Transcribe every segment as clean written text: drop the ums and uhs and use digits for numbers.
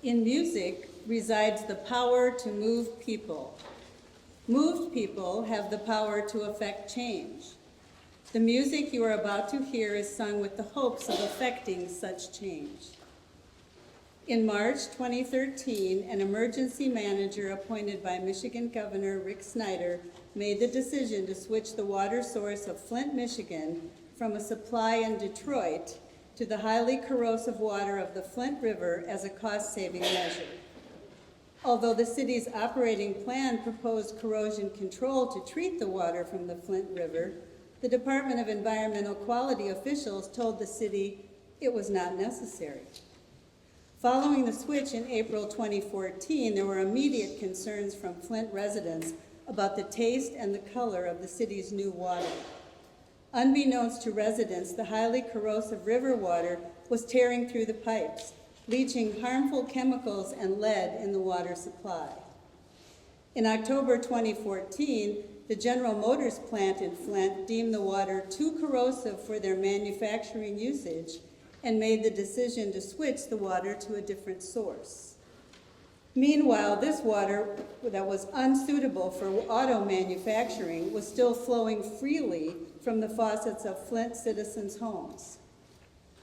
In music resides the power to move people. Moved people have the power to affect change. The music you are about to hear is sung with the hopes of affecting such change. In March 2013, an emergency manager appointed by Michigan Governor Rick Snyder made the decision to switch the water source of Flint, Michigan from a supply in Detroit to the highly corrosive water of the Flint River as a cost-saving measure. Although the city's operating plan proposed corrosion control to treat the water from the Flint River, the Department of Environmental Quality officials told the city it was not necessary. Following the switch in April 2014, there were immediate concerns from Flint residents about the taste and the color of the city's new water. Unbeknownst to residents, the highly corrosive river water was tearing through the pipes, leaching harmful chemicals and lead in the water supply. In October 2014, the General Motors plant in Flint deemed the water too corrosive for their manufacturing usage and made the decision to switch the water to a different source. Meanwhile, this water that was unsuitable for auto manufacturing was still flowing freely from the faucets of Flint citizens' homes.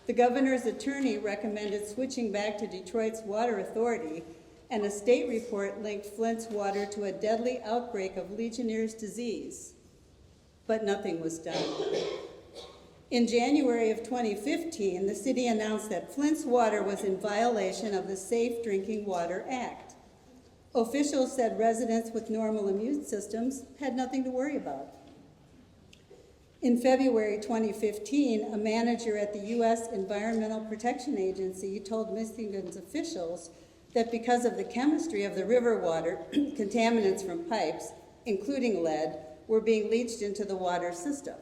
The governor's attorney recommended switching back to Detroit's water authority, and a state report linked Flint's water to a deadly outbreak of Legionnaire's disease, but nothing was done. In January of 2015, the city announced that Flint's water was in violation of the Safe Drinking Water Act. Officials said residents with normal immune systems had nothing to worry about. In February 2015, a manager at the U.S. Environmental Protection Agency told Michigan's officials that because of the chemistry of the river water, contaminants from pipes, including lead, were being leached into the water system.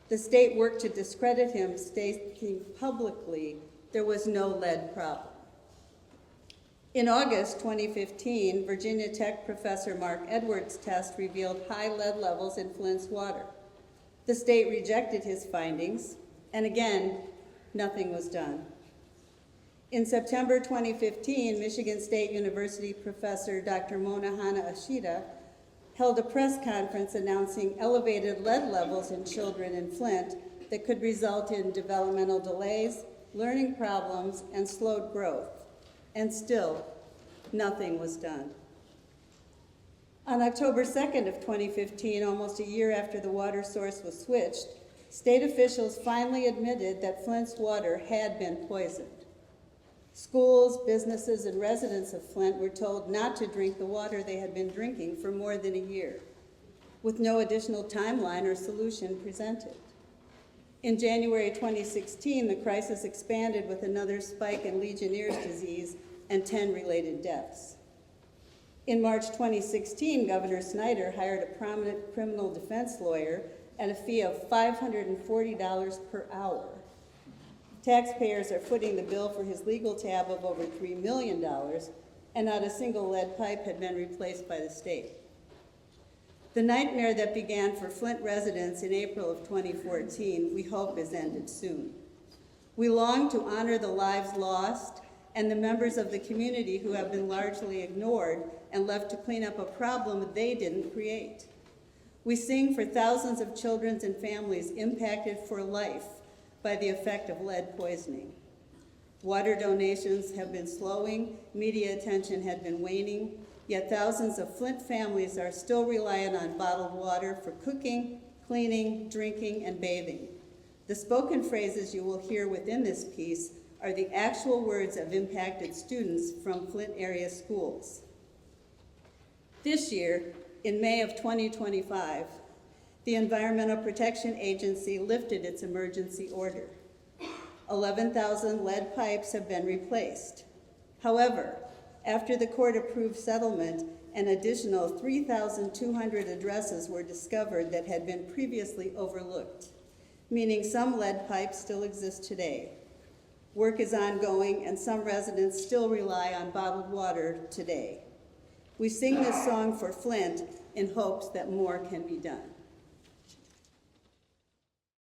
The state worked to discredit him, stating publicly there was no lead problem. In August 2015, Virginia Tech professor Mark Edwards' test revealed high lead levels in Flint's water. The state rejected his findings, and again, nothing was done. In September 2015, Michigan State University professor Dr. Monahana Ashita held a press conference announcing elevated lead levels in children in Flint that could result in developmental delays, learning problems, and slowed growth. And still, nothing was done. On October 2nd of 2015, almost a year after the water source was switched, state officials finally admitted that Flint's water had been poisoned. Schools, businesses, and residents of Flint were told not to drink the water they had been drinking for more than a year, with no additional timeline or solution presented. In January 2016, the crisis expanded with another spike in Legionnaire's disease and 10 related deaths. In March 2016, Governor Snyder hired a prominent criminal defense lawyer at a fee of $540 per hour. Taxpayers are footing the bill for his legal tab of over $3 million, and not a single lead pipe had been replaced by the state. The nightmare that began for Flint residents in April of 2014, we hope is ended soon. We long to honor the lives lost and the members of the community who have been largely ignored and left to clean up a problem they didn't create. We sing for thousands of children and families impacted for life by the effect of lead poisoning. Water donations have been slowing, media attention had been waning, yet thousands of Flint families are still reliant on bottled water for cooking, cleaning, drinking, and bathing. The spoken phrases you will hear within this piece are the actual words of impacted students from Flint area schools. This year, in May of 2025, the Environmental Protection Agency lifted its emergency order. 11,000 lead pipes have been replaced. However, after the court-approved settlement, an additional 3,200 addresses were discovered that had been previously overlooked, meaning some lead pipes still exist today. Work is ongoing, and some residents still rely on bottled water today. We sing this song for Flint in hopes that more can be done.